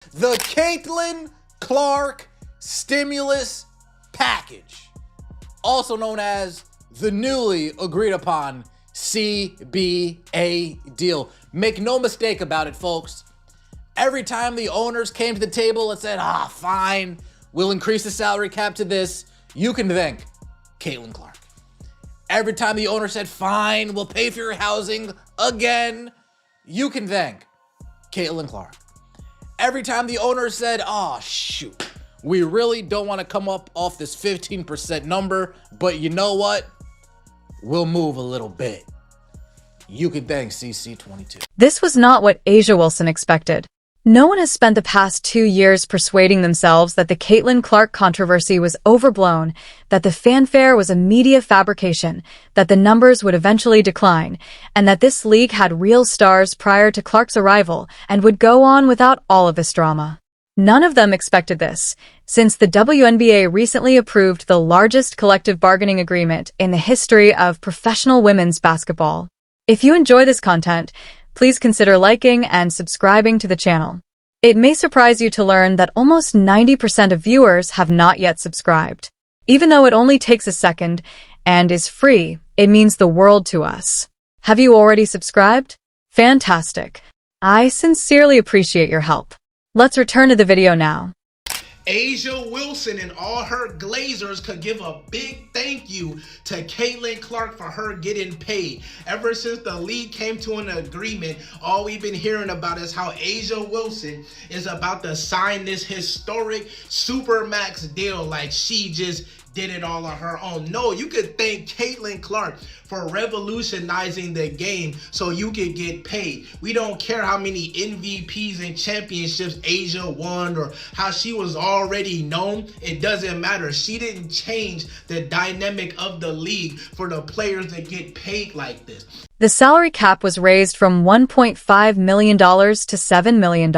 The Caitlin Clark stimulus package, also known as the newly agreed upon CBA deal. Make no mistake about it, folks. Every time the owners came to the table and said, fine, we'll increase the salary cap to this, you can thank Caitlin Clark. Every time the owner said, fine, we'll pay for your housing again, you can thank Caitlin Clark. Every time the owner said, shoot, we really don't want to come up off this 15% number, but you know what? We'll move a little bit. You can thank CC22. This was not what A'ja Wilson expected. No one has spent the past 2 years persuading themselves that the Caitlin Clark controversy was overblown, that the fanfare was a media fabrication, that the numbers would eventually decline, and that this league had real stars prior to Clark's arrival and would go on without all of this drama. None of them expected this, since the WNBA recently approved the largest collective bargaining agreement in the history of professional women's basketball. If you enjoy this content, please consider liking and subscribing to the channel. It may surprise you to learn that almost 90% of viewers have not yet subscribed. Even though it only takes a second and is free, it means the world to us. Have you already subscribed? Fantastic. I sincerely appreciate your help. Let's return to the video now. A'ja Wilson and all her Glazers could give a big thank you to Caitlin Clark for her getting paid. Ever since the league came to an agreement, all we've been hearing about is how A'ja Wilson is about to sign this historic Supermax deal like she just did it all on her own. No, you could thank Caitlin Clark for revolutionizing the game so you could get paid. We don't care how many MVPs and championships A'ja won or how she was already known. It doesn't matter. She didn't change the dynamic of the league for the players that get paid like this. The salary cap was raised from $1.5 million to $7 million.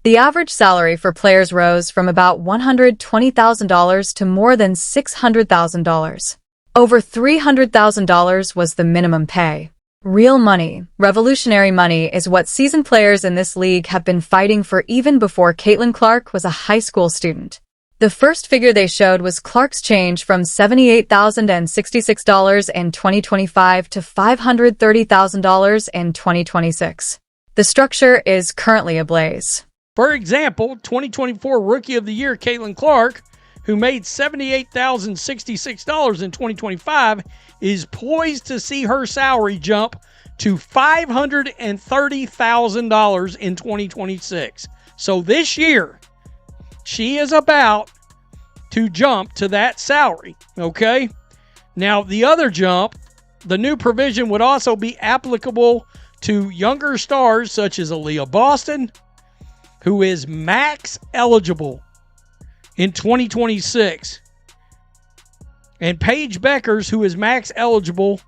The average salary for players rose from about $120,000 to more than $600,000. Over $300,000 was the minimum pay. Real money, revolutionary money is what seasoned players in this league have been fighting for even before Caitlin Clark was a high school student. The first figure they showed was Clark's change from $78,066 in 2025 to $530,000 in 2026. The structure is currently ablaze. For example, 2024 Rookie of the Year Caitlin Clark, who made $78,066 in 2025, is poised to see her salary jump to $530,000 in 2026. So this year, she is about to jump to that salary, okay? Now, the other jump, the new provision would also be applicable to younger stars such as Aaliyah Boston, who is max eligible in 2026, and Paige Beckers, who is max eligible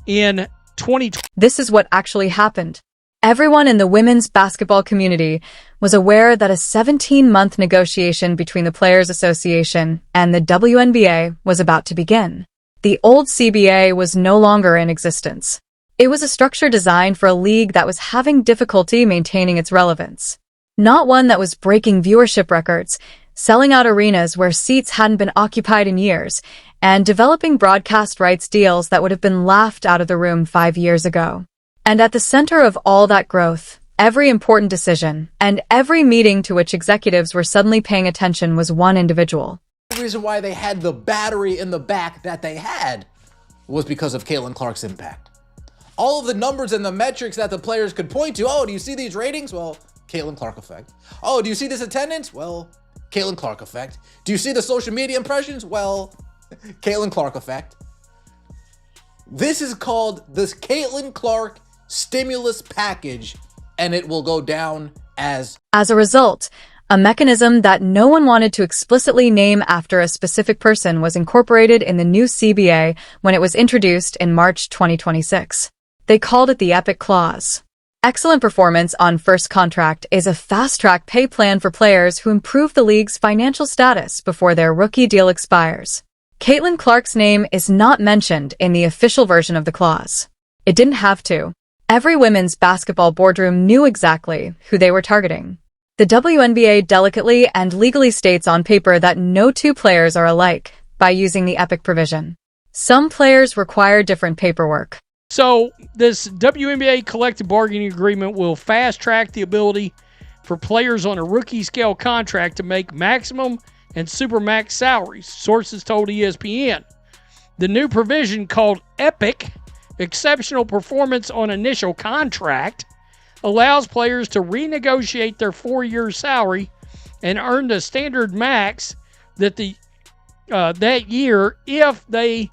in 2020. This is what actually happened. Everyone in the women's basketball community was aware that a 17-month negotiation between the Players Association and the WNBA was about to begin. The old CBA was no longer in existence. It was a structure designed for a league that was having difficulty maintaining its relevance. Not one that was breaking viewership records, selling out arenas where seats hadn't been occupied in years, and developing broadcast rights deals that would have been laughed out of the room 5 years ago. And at the center of all that growth, every important decision, and every meeting to which executives were suddenly paying attention was one individual. The reason why they had the battery in the back that they had was because of Caitlin Clark's impact. All of the numbers and the metrics that the players could point to, do you see these ratings? Well, Caitlin Clark effect. Do you see this attendance? Well, Caitlin Clark effect. Do you see the social media impressions? Well, Caitlin Clark effect. This is called the Caitlin Clark stimulus package, and it will go down as a result, a mechanism that no one wanted to explicitly name after a specific person was incorporated in the new CBA when it was introduced in March 2026. They called it the Epic Clause. Excellent performance on first contract is a fast-track pay plan for players who improve the league's financial status before their rookie deal expires. Caitlin Clark's name is not mentioned in the official version of the clause. It didn't have to. Every women's basketball boardroom knew exactly who they were targeting. The WNBA delicately and legally states on paper that no two players are alike by using the EPIC provision. Some players require different paperwork. So this WNBA collective bargaining agreement will fast-track the ability for players on a rookie-scale contract to make maximum and supermax salaries, sources told ESPN. The new provision, called EPIC, Exceptional Performance on Initial Contract, allows players to renegotiate their 4-year salary and earn the standard max that year if they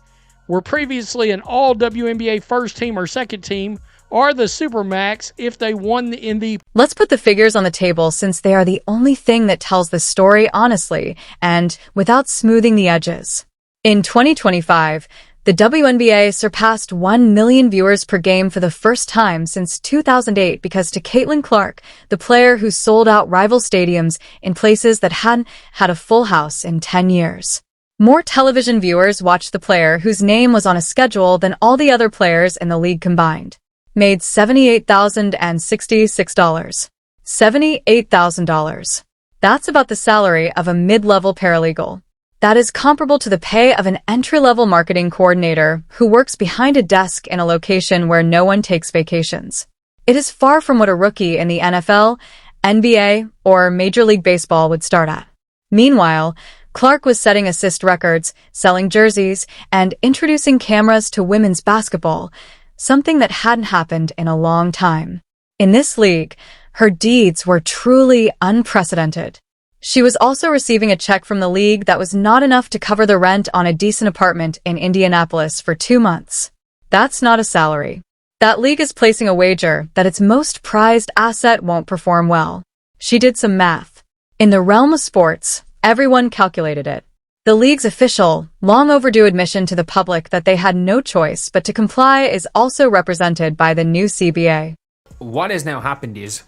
were previously an all-WNBA first team or second team, or the Supermax if they won in the... Let's put the figures on the table since they are the only thing that tells the story honestly and without smoothing the edges. In 2025, the WNBA surpassed 1 million viewers per game for the first time since 2008 because to Caitlin Clark, the player who sold out rival stadiums in places that hadn't had a full house in 10 years. More television viewers watched the player whose name was on a schedule than all the other players in the league combined. Made $78,066. $78,000. That's about the salary of a mid-level paralegal. That is comparable to the pay of an entry-level marketing coordinator who works behind a desk in a location where no one takes vacations. It is far from what a rookie in the NFL, NBA, or Major League Baseball would start at. Meanwhile, Clark was setting assist records, selling jerseys, and introducing cameras to women's basketball, something that hadn't happened in a long time. In this league, her deeds were truly unprecedented. She was also receiving a check from the league that was not enough to cover the rent on a decent apartment in Indianapolis for 2 months. That's not a salary. That league is placing a wager that its most prized asset won't perform well. She did some math. In the realm of sports, everyone calculated it. The league's official, long overdue admission to the public that they had no choice but to comply is also represented by the new CBA. What has now happened is,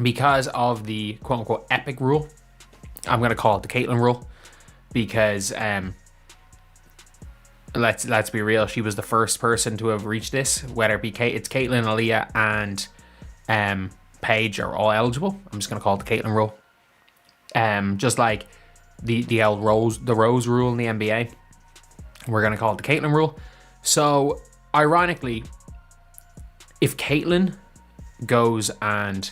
because of the quote-unquote EPIC rule, I'm going to call it the Caitlin rule, because let's be real, she was the first person to have reached this. Whether it be it's Caitlin, Aaliyah, and Paige are all eligible. I'm just going to call it the Caitlin rule. Just like the old Rose rule in the NBA, we're going to call it the Caitlin rule. So, ironically, if Caitlin goes and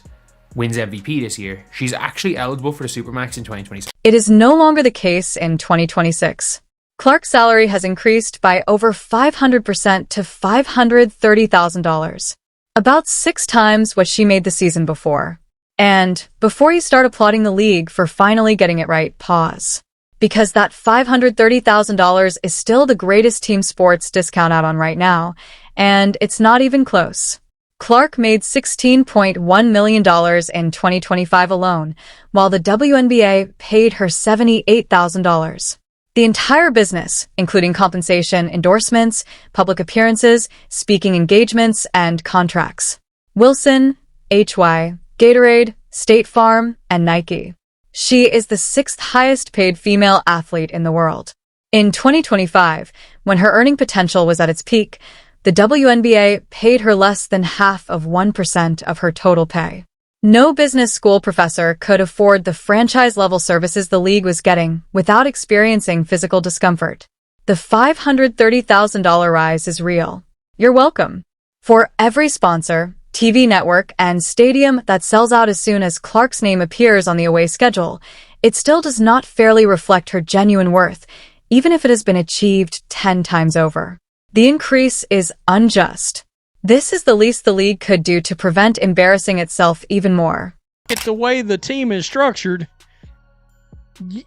wins MVP this year, she's actually eligible for the Supermax in 2026. It is no longer the case in 2026. Clark's salary has increased by over 500% to $530,000, about 6 times what she made the season before. And before you start applauding the league for finally getting it right, pause. Because that $530,000 is still the greatest team sports discount out on right now, and it's not even close. Clark made $16.1 million in 2025 alone, while the WNBA paid her $78,000. The entire business, including compensation, endorsements, public appearances, speaking engagements, and contracts. Wilson, HY, Gatorade, State Farm, and Nike. She is the 6th highest paid female athlete in the world. In 2025, when her earning potential was at its peak, the WNBA paid her less than half of 1% of her total pay. No business school professor could afford the franchise-level services the league was getting without experiencing physical discomfort. The $530,000 rise is real. You're welcome. For every sponsor, TV network, and stadium that sells out as soon as Clark's name appears on the away schedule, it still does not fairly reflect her genuine worth, even if it has been achieved 10 times over. The increase is unjust. This is the least the league could do to prevent embarrassing itself even more. It's the way the team is structured.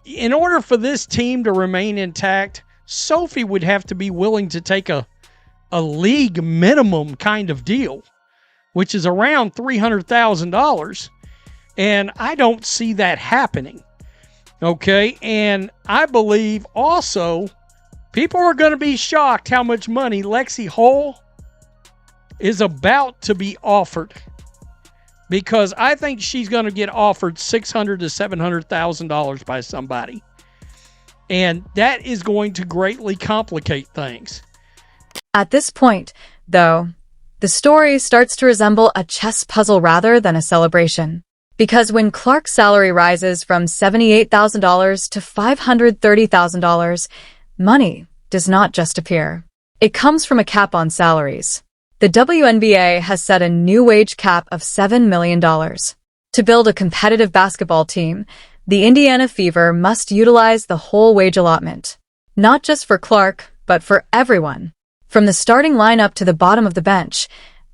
In order for this team to remain intact, Sophie would have to be willing to take a league minimum kind of deal, which is around $300,000. And I don't see that happening. Okay? And I believe also people are going to be shocked how much money Lexi Hull is about to be offered, because I think she's going to get offered $600,000 to $700,000 by somebody. And that is going to greatly complicate things. At this point, though, the story starts to resemble a chess puzzle rather than a celebration. Because when Clark's salary rises from $78,000 to $530,000, money does not just appear. It comes from a cap on salaries. The WNBA has set a new wage cap of $7 million. To build a competitive basketball team, the Indiana Fever must utilize the whole wage allotment. Not just for Clark, but for everyone. From the starting lineup to the bottom of the bench,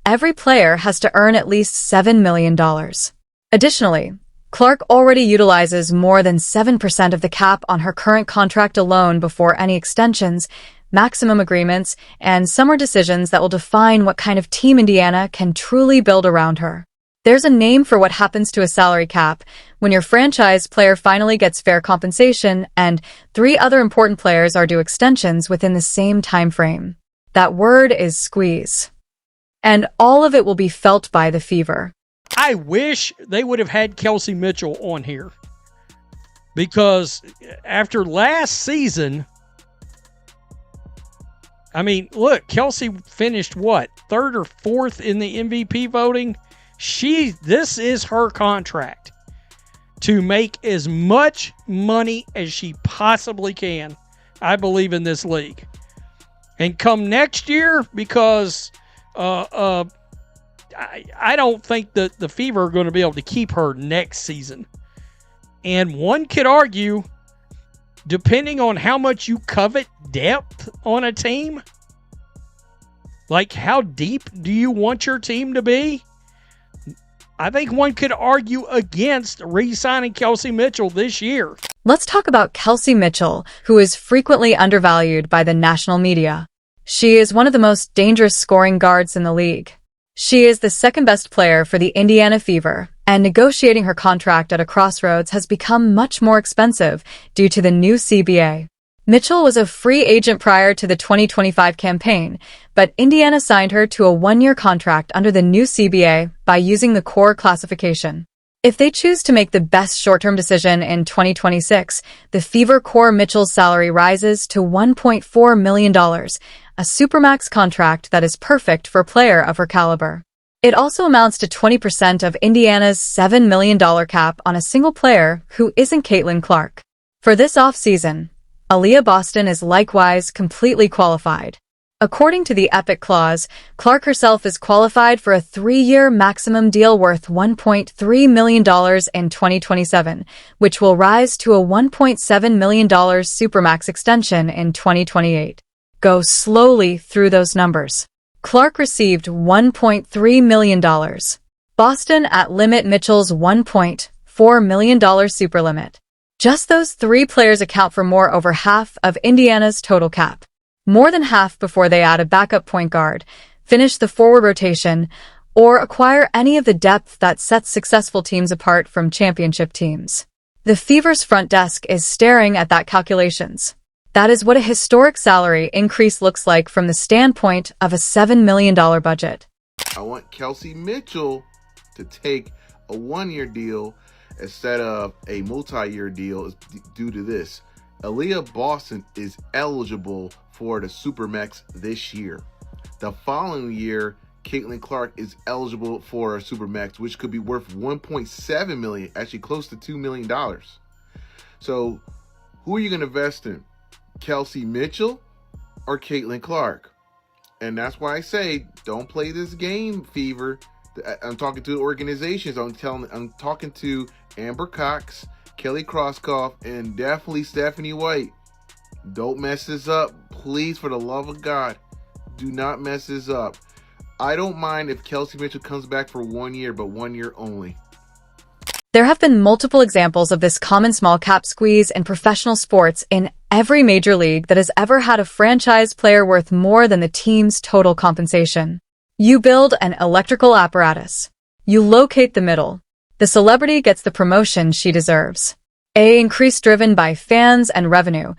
every player has to earn at least $7 million. Additionally, Clark already utilizes more than 7% of the cap on her current contract alone before any extensions, maximum agreements, and summer decisions that will define what kind of team Indiana can truly build around her. There's a name for what happens to a salary cap when your franchise player finally gets fair compensation and 3 other important players are due extensions within the same time frame. That word is squeeze. And all of it will be felt by the Fever. I wish they would have had Kelsey Mitchell on here, because after last season, I mean, look, Kelsey finished what? 3rd or 4th in the MVP voting? This is her contract to make as much money as she possibly can, I believe, in this league. And come next year, because I don't think that the Fever are going to be able to keep her next season. And one could argue, depending on how much you covet depth on a team, like how deep do you want your team to be? I think one could argue against re-signing Kelsey Mitchell this year. Let's talk about Kelsey Mitchell, who is frequently undervalued by the national media. She is one of the most dangerous scoring guards in the league. She is the second best player for the Indiana Fever, and negotiating her contract at a crossroads has become much more expensive due to the new CBA. Mitchell was a free agent prior to the 2025 campaign, but Indiana signed her to a 1-year contract under the new CBA by using the core classification. If they choose to make the best short-term decision in 2026, the Fever core Mitchell's salary rises to $1.4 million, a supermax contract that is perfect for a player of her caliber. It also amounts to 20% of Indiana's $7 million cap on a single player who isn't Caitlin Clark. For this offseason, Aaliyah Boston is likewise completely qualified. According to the Epic clause, Clark herself is qualified for a 3-year maximum deal worth $1.3 million in 2027, which will rise to a $1.7 million supermax extension in 2028. Go slowly through those numbers. Clark received $1.3 million. Boston at limit Mitchell's $1.4 million super limit. Just those 3 players account for over half of Indiana's total cap. More than half before they add a backup point guard, finish the forward rotation, or acquire any of the depth that sets successful teams apart from championship teams. The Fever's front desk is staring at that calculations. That is what a historic salary increase looks like from the standpoint of a $7 million budget. I want Kelsey Mitchell to take a 1-year deal instead of a multi-year deal due to this. Aaliyah Boston is eligible for the Supermax this year. The following year, Caitlin Clark is eligible for a Supermax, which could be worth $1.7 million, actually close to $2 million. So, who are you going to invest in? Kelsey Mitchell or Caitlin Clark? And that's why I say, don't play this game, Fever. I'm talking to organizations. I'm talking to Amber Cox, Kelly Crosskoff, and definitely Stephanie White. Don't mess this up. Please, for the love of God, do not mess this up. I don't mind if Kelsey Mitchell comes back for 1 year, but 1 year only. There have been multiple examples of this common small cap squeeze in professional sports in every major league that has ever had a franchise player worth more than the team's total compensation. You build an electrical apparatus. You locate the middle. The celebrity gets the promotion she deserves. An increase driven by fans and revenue,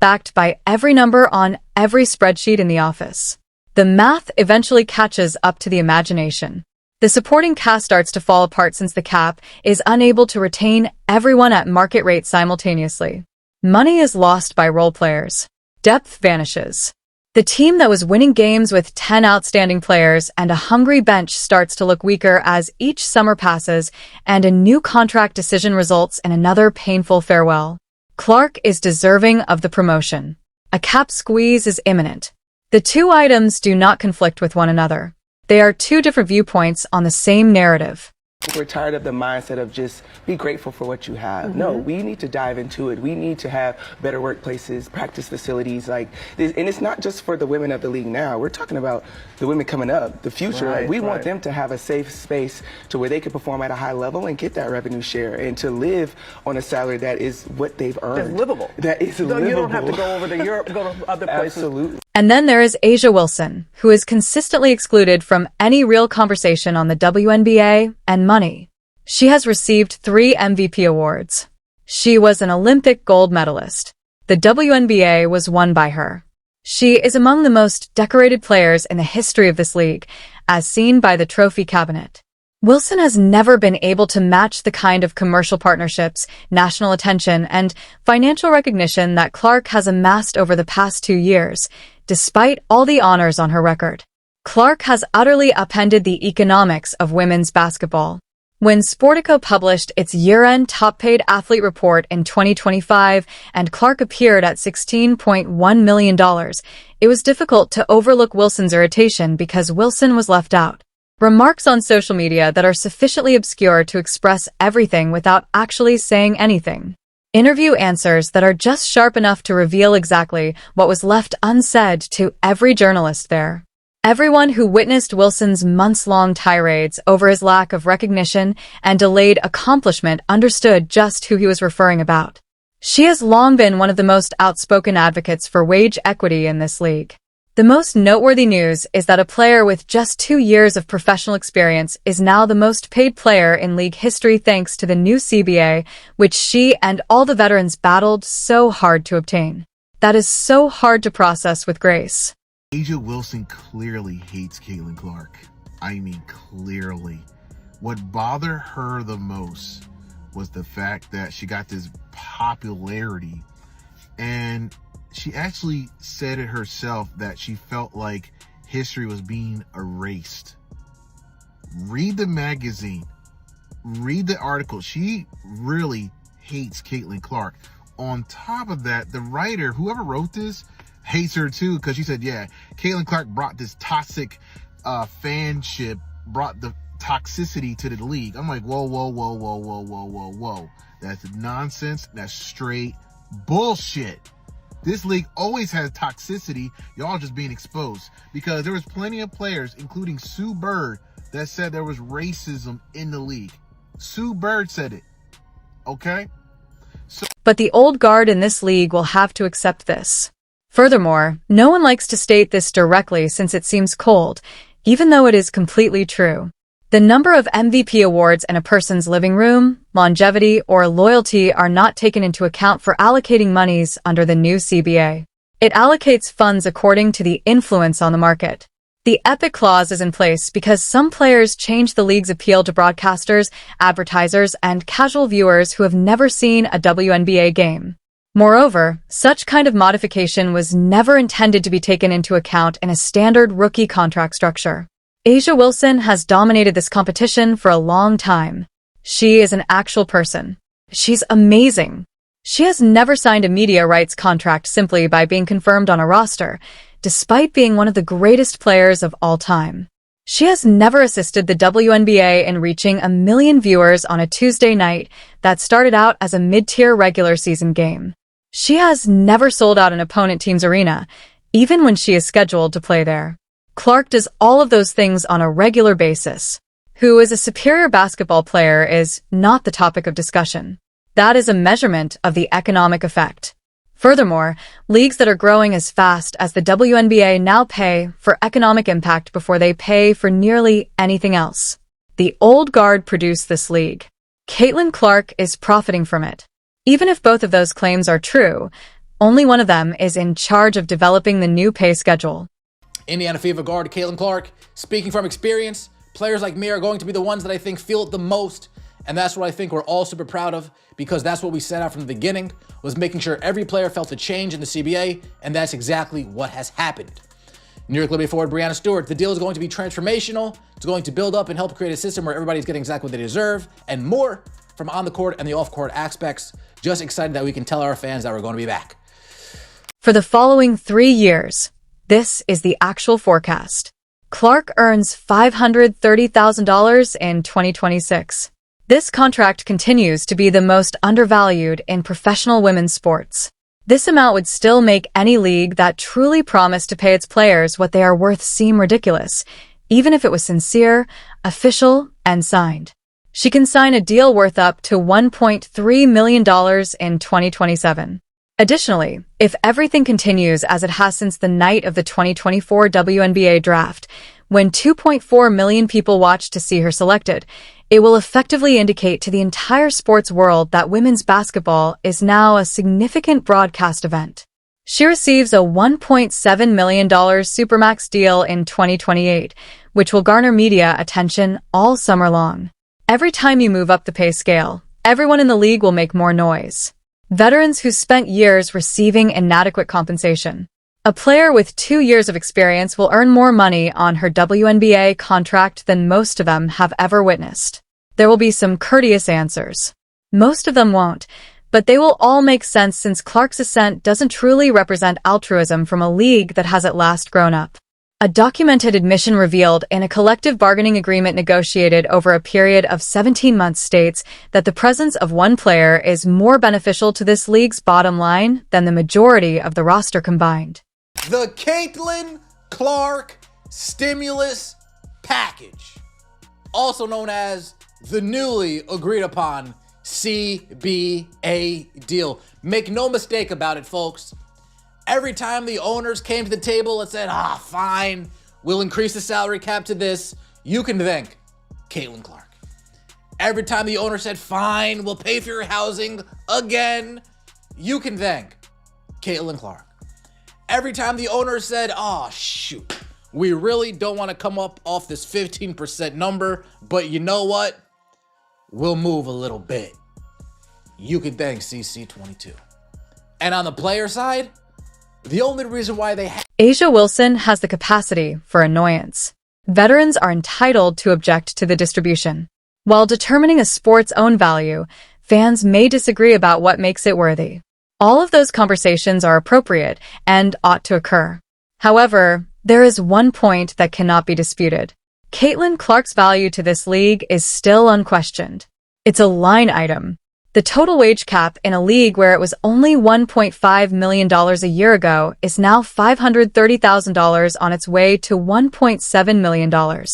backed by every number on every spreadsheet in the office. The math eventually catches up to the imagination. The supporting cast starts to fall apart since the cap is unable to retain everyone at market rate simultaneously. Money is lost by role players. Depth vanishes. The team that was winning games with 10 outstanding players and a hungry bench starts to look weaker as each summer passes and a new contract decision results in another painful farewell. Clark is deserving of the promotion. A cap squeeze is imminent. The two items do not conflict with one another. They are two different viewpoints on the same narrative. We're tired of the mindset of just be grateful for what you have. No, we need to dive into it. We need to have better workplaces, practice facilities like this. And it's not just for the women of the league now. We're talking about the women coming up, the future. We want them to have a safe space to where they can perform at a high level and get that revenue share and to live on a salary that is what they've earned. It's livable. That is livable. You don't have to go over to Europe, go to other places. Absolutely. And then there is A'ja Wilson, who is consistently excluded from any real conversation on the WNBA and money. She has received 3 MVP awards. She was an Olympic gold medalist. The WNBA was won by her. She is among the most decorated players in the history of this league, as seen by the trophy cabinet. Wilson has never been able to match the kind of commercial partnerships, national attention, and financial recognition that Clark has amassed over the past 2 years, despite all the honors on her record. Clark has utterly upended the economics of women's basketball. When Sportico published its year-end top-paid athlete report in 2025 and Clark appeared at $16.1 million, it was difficult to overlook Wilson's irritation because Wilson was left out. Remarks on social media that are sufficiently obscure to express everything without actually saying anything. Interview answers that are just sharp enough to reveal exactly what was left unsaid to every journalist there. Everyone who witnessed Wilson's months-long tirades over his lack of recognition and delayed accomplishment understood just who he was referring about. She has long been one of the most outspoken advocates for wage equity in this league. The most noteworthy news is that a player with just 2 years of professional experience is now the most paid player in league history thanks to the new CBA, which she and all the veterans battled so hard to obtain. That is so hard to process with grace. A'ja Wilson clearly hates Caitlin Clark. I mean, clearly. What bothered her the most was the fact that she got this popularity, and she actually said it herself that she felt like history was being erased. Read the magazine. Read the article. She really hates Caitlin Clark. On top of that, the writer, whoever wrote this, hates her too because she said, yeah, Caitlin Clark brought this toxic fanship, brought the toxicity to the league. I'm like, whoa. That's nonsense. That's straight bullshit. This league always has toxicity. Y'all just being exposed because there was plenty of players, including Sue Bird, that said there was racism in the league. Sue Bird said it. Okay? But the old guard in this league will have to accept this. Furthermore, no one likes to state this directly since it seems cold, even though it is completely true. The number of MVP awards in a person's living room, longevity, or loyalty are not taken into account for allocating monies under the new CBA. It allocates funds according to the influence on the market. The epic clause is in place because some players change the league's appeal to broadcasters, advertisers, and casual viewers who have never seen a WNBA game. Moreover, such kind of modification was never intended to be taken into account in a standard rookie contract structure. A'ja Wilson has dominated this competition for a long time. She is an actual person. She's amazing. She has never signed a media rights contract simply by being confirmed on a roster, despite being one of the greatest players of all time. She has never assisted the WNBA in reaching 1 million viewers on a Tuesday night that started out as a mid-tier regular season game. She has never sold out an opponent team's arena, even when she is scheduled to play there. Clark does all of those things on a regular basis. Who is a superior basketball player is not the topic of discussion. That is a measurement of the economic effect. Furthermore, leagues that are growing as fast as the WNBA now pay for economic impact before they pay for nearly anything else. The old guard produced this league. Caitlin Clark is profiting from it. Even if both of those claims are true, only one of them is in charge of developing the new pay schedule. Indiana Fever guard Caitlin Clark, speaking from experience, players like me are going to be the ones that I think feel it the most And that's what I think we're all super proud of, because that's what we set out from the beginning, was making sure every player felt a change in the CBA, and that's exactly what has happened. New York Liberty forward Breanna Stewart, the deal is going to be transformational. It's going to build up and help create a system where everybody's getting exactly what they deserve, and more from on the court and the off court aspects. Just excited that we can tell our fans that we're going to be back. For the following 3 years, this is the actual forecast. Clark earns $530,000 in 2026. This contract continues to be the most undervalued in professional women's sports. This amount would still make any league that truly promised to pay its players what they are worth seem ridiculous, even if it was sincere, official, and signed. She can sign a deal worth up to $1.3 million in 2027. Additionally, if everything continues as it has since the night of the 2024 WNBA draft, when 2.4 million people watched to see her selected, it will effectively indicate to the entire sports world that women's basketball is now a significant broadcast event. She receives a $1.7 million Supermax deal in 2028, which will garner media attention all summer long. Every time you move up the pay scale, everyone in the league will make more noise. Veterans who spent years receiving inadequate compensation. A player with 2 years of experience will earn more money on her WNBA contract than most of them have ever witnessed. There will be some courteous answers. Most of them won't, but they will all make sense since Clark's ascent doesn't truly represent altruism from a league that has at last grown up. A documented admission revealed in a collective bargaining agreement negotiated over a period of 17 months states that the presence of one player is more beneficial to this league's bottom line than the majority of the roster combined. The Caitlin Clark Stimulus Package, also known as the newly agreed upon CBA deal. Make no mistake about it, folks. Every time the owners came to the table and said, fine, we'll increase the salary cap to this, you can thank Caitlin Clark. Every time the owner said, fine, we'll pay for your housing again, you can thank Caitlin Clark. Every time the owner said, shoot, we really don't want to come up off this 15% number, but you know what? We'll move a little bit. You can thank CC22. And on the player side, the only reason why they A'ja Wilson has the capacity for annoyance. Veterans are entitled to object to the distribution. While determining a sport's own value, fans may disagree about what makes it worthy. All of those conversations are appropriate and ought to occur. However, there is one point that cannot be disputed. Caitlin Clark's value to this league is still unquestioned. It's a line item. The total wage cap in a league where it was only $1.5 million a year ago is now $530,000 on its way to $1.7 million.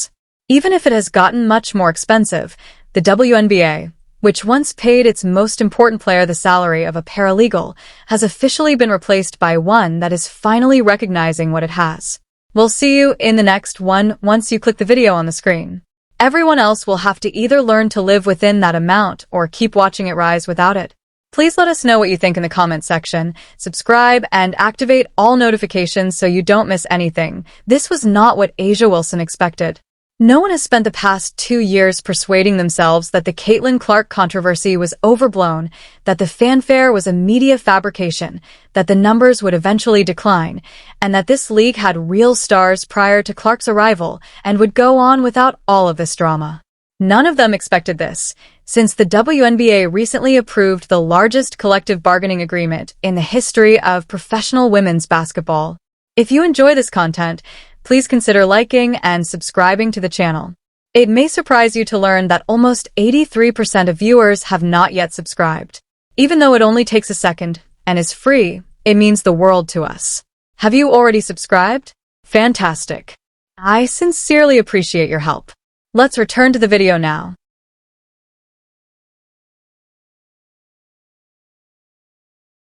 Even if it has gotten much more expensive, the WNBA, which once paid its most important player the salary of a paralegal, has officially been replaced by one that is finally recognizing what it has. We'll see you in the next one once you click the video on the screen. Everyone else will have to either learn to live within that amount or keep watching it rise without it. Please let us know what you think in the comments section, subscribe, and activate all notifications so you don't miss anything. This was not what A'ja Wilson expected. No one has spent the past 2 years persuading themselves that the Caitlin Clark controversy was overblown, that the fanfare was a media fabrication, that the numbers would eventually decline, and that this league had real stars prior to Clark's arrival and would go on without all of this drama. None of them expected this, since the WNBA recently approved the largest collective bargaining agreement in the history of professional women's basketball. If you enjoy this content, please consider liking and subscribing to the channel. It may surprise you to learn that almost 83% of viewers have not yet subscribed. Even though it only takes a second and is free, it means the world to us. Have you already subscribed? Fantastic. I sincerely appreciate your help. Let's return to the video now.